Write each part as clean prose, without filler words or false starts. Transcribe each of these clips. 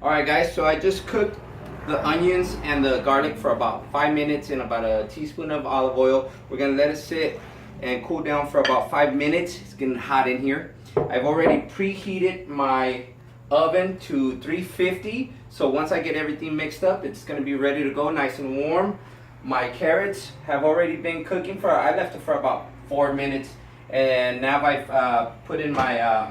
Alright guys, so I just cooked the onions and the garlic for about 5 minutes in about a teaspoon of olive oil. We're going to let it sit and cool down for about 5 minutes. It's getting hot in here. I've already preheated my oven to 350, so once I get everything mixed up, it's going to be ready to go, nice and warm. My carrots have already been cooking for, I left it for about 4 minutes, and now I've put in my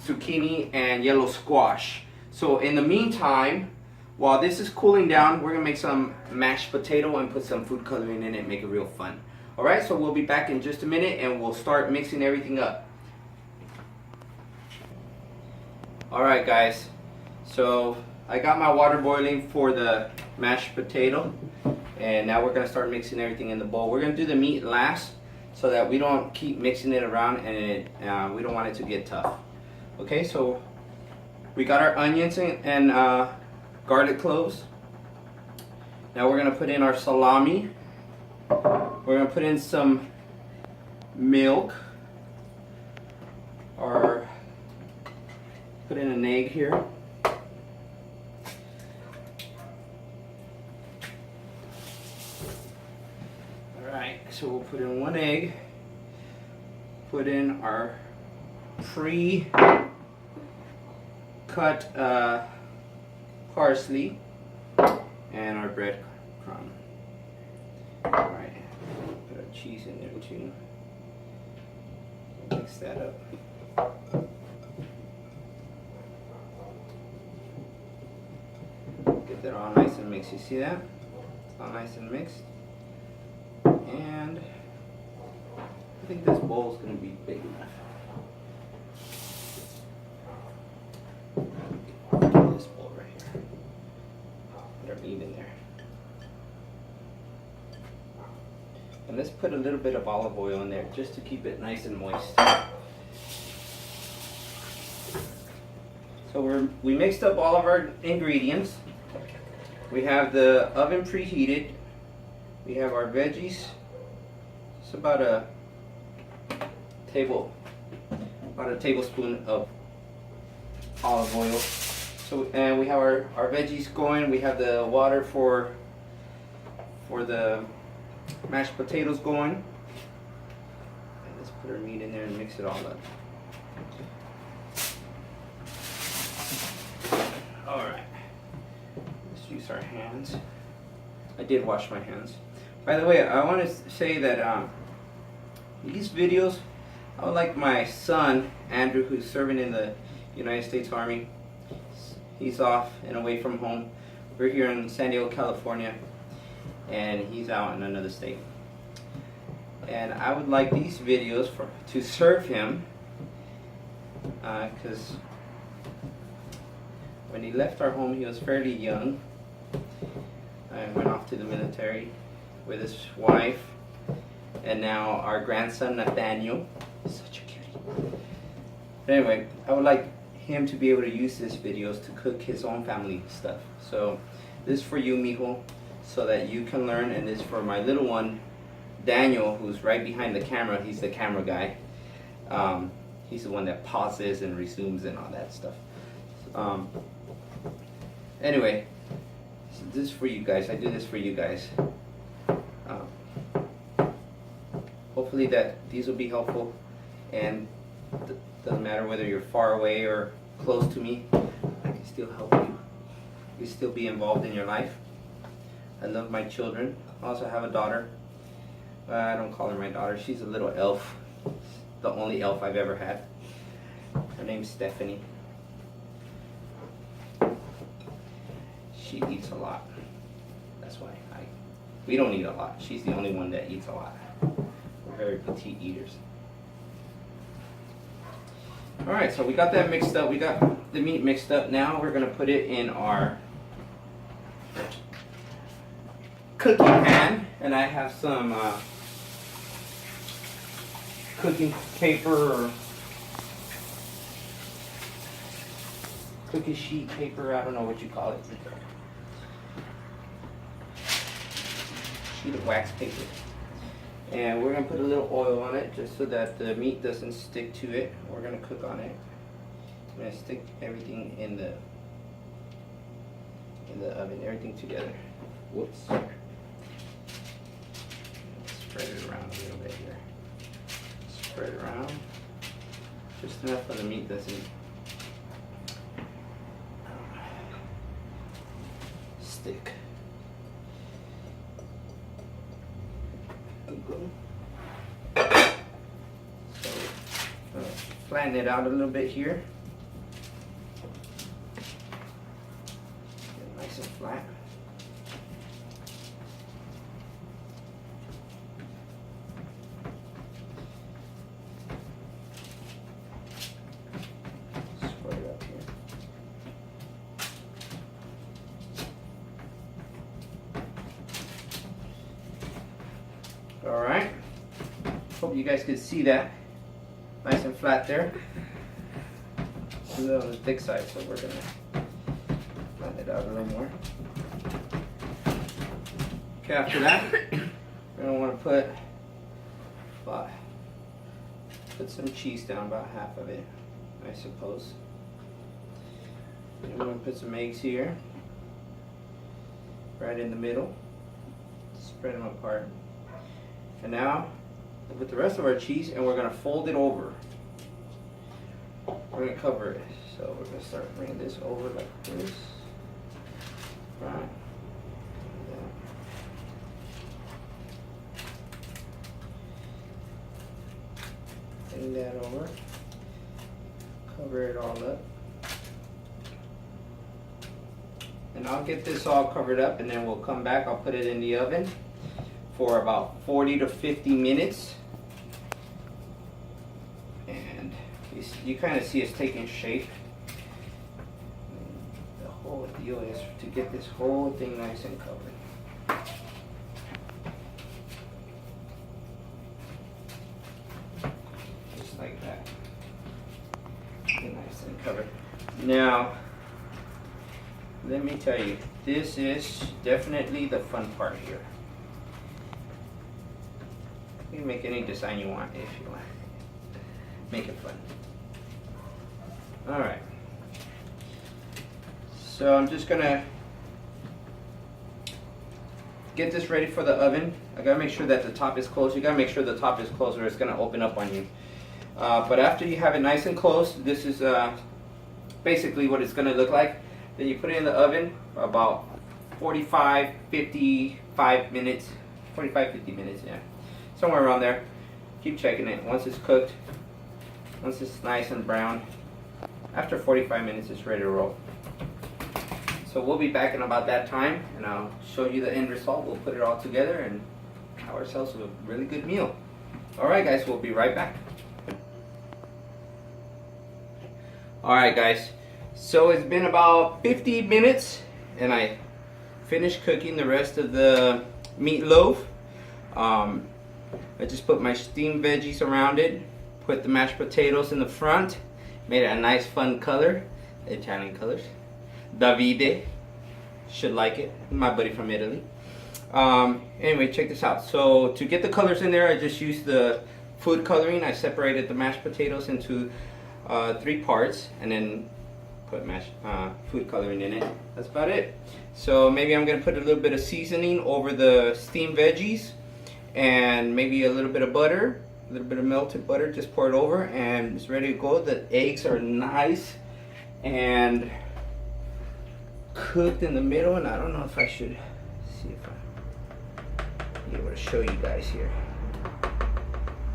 zucchini and yellow squash. So in the meantime, while this is cooling down, we're gonna make some mashed potato and put some food coloring in it, make it real fun. Alright, so we'll be back in just a minute and we'll start mixing everything up. Alright guys, so I got my water boiling for the mashed potato, and now we're gonna start mixing everything in the bowl. We're gonna do the meat last so that we don't keep mixing it around and we don't want it to get tough. Okay, so we got our onions and garlic cloves. Now we're gonna put in our salami. We're gonna put in some milk, or put in an egg here. Alright, so we'll put in one egg, put in our pre-cut parsley and our bread crumb. Alright, put our cheese in there too. Mix that up. Get that all nice and mixed. You see that? It's all nice and mixed. And I think this bowl is going to be big enough. This bowl right here. Put our meat in there. And let's put a little bit of olive oil in there just to keep it nice and moist. So we mixed up all of our ingredients. We have the oven preheated. We have our veggies. It's about a tablespoon of olive oil. So, and we have our veggies going. We have the water for the mashed potatoes going. And let's put our meat in there and mix it all up. Alright. Let's use our hands. I did wash my hands. By the way, I want to say that these videos, I would like my son, Andrew, who's serving in the United States Army. He's off and away from home. We're here in San Diego, California, and he's out in another state. And I would like these videos to serve him, because when he left our home, he was fairly young. I went off to the military with his wife, and now our grandson Nathaniel, such a cutie. Anyway, I would like him to be able to use these videos to cook his own family stuff. So this is for you, mijo, so that you can learn, and this is for my little one, Daniel, who's right behind the camera. He's the camera guy. He's the one that pauses and resumes and all that stuff. Anyway, so this is for you guys. I do this for you guys. Hopefully that these will be helpful, and doesn't matter whether you're far away or close to me, I can still help you. You still be involved in your life. I love my children. I also have a daughter. I don't call her my daughter. She's a little elf. The only elf I've ever had. Her name's Stephanie. She eats a lot. That's why we don't eat a lot. She's the only one that eats a lot. We're very petite eaters. Alright, so we got that mixed up. We got the meat mixed up. Now we're going to put it in our cooking pan. And I have some cooking paper or cookie sheet paper. I don't know what you call it. Sheet of wax paper. And we're going to put a little oil on it just so that the meat doesn't stick to it. We're going to cook on it. I'm going to stick everything in the in the oven, everything together. Whoops. Spread it around a little bit here. Spread it around. Just enough so the meat doesn't stick. So, flatten it out a little bit here. Get it nice and flat. Spread it up here. All right. Hope you guys could see that. Nice and flat there. A little on the thick side, so we're gonna flatten it out a little more. Okay, after that, we're gonna want to put some cheese down, about half of it, I suppose. And we're gonna put some eggs here, right in the middle. Spread them apart. And now, with the rest of our cheese, and we're gonna fold it over. We're gonna cover it. So we're gonna start bringing this over like this. Right. Bring that over. Cover it all up. And I'll get this all covered up, and then we'll come back. I'll put it in the oven for about 40 to 50 minutes. And you kind of see it's taking shape. The whole deal is to get this whole thing nice and covered. Just like that. Get nice and covered. Now, let me tell you, this is definitely the fun part here. You can make any design you want if you want. Make it fun. Alright. So I'm just gonna get this ready for the oven. I gotta make sure that the top is closed. You gotta make sure the top is closed or it's gonna open up on you. But after you have it nice and closed, this is basically what it's gonna look like. Then you put it in the oven for about 45-55 minutes. 45-50 minutes, yeah. Somewhere around there. Keep checking it. Once it's cooked, once it's nice and brown, after 45 minutes it's ready to roll. So we'll be back in about that time, and I'll show you the end result. We'll put it all together and have ourselves a really good meal. Alright guys, we'll be right back. Alright guys, so it's been about 50 minutes and I finished cooking the rest of the meatloaf. I just put my steamed veggies around it, put the mashed potatoes in the front, made it a nice fun color, Italian colors. Davide should like it, my buddy from Italy. Anyway, check this out. So to get the colors in there, I just used the food coloring. I separated the mashed potatoes into 3 parts and then put food coloring in it. That's about it. So maybe I'm gonna put a little bit of seasoning over the steamed veggies and maybe a little bit of butter, a little bit of melted butter, just pour it over and it's ready to go. The eggs are nice and cooked in the middle, and I don't know if I should see if I'm able to show you guys here. I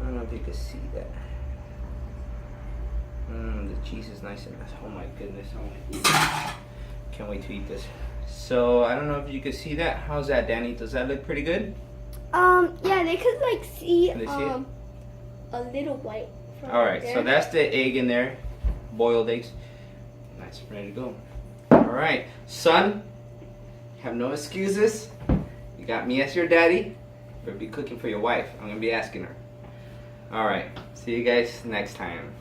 don't know if you can see that. The cheese is nice and nice. Oh my goodness, can't wait to eat this. So I don't know if you can see that. How's that, Danny? Does that look pretty good? Yeah, they could like see, Can they see it? a little white from Alright, there. so that's the egg in there. Boiled eggs. Nice, ready to go. Alright, son, have no excuses. You got me as your daddy. Better be cooking for your wife. I'm gonna be asking her. Alright, see you guys next time.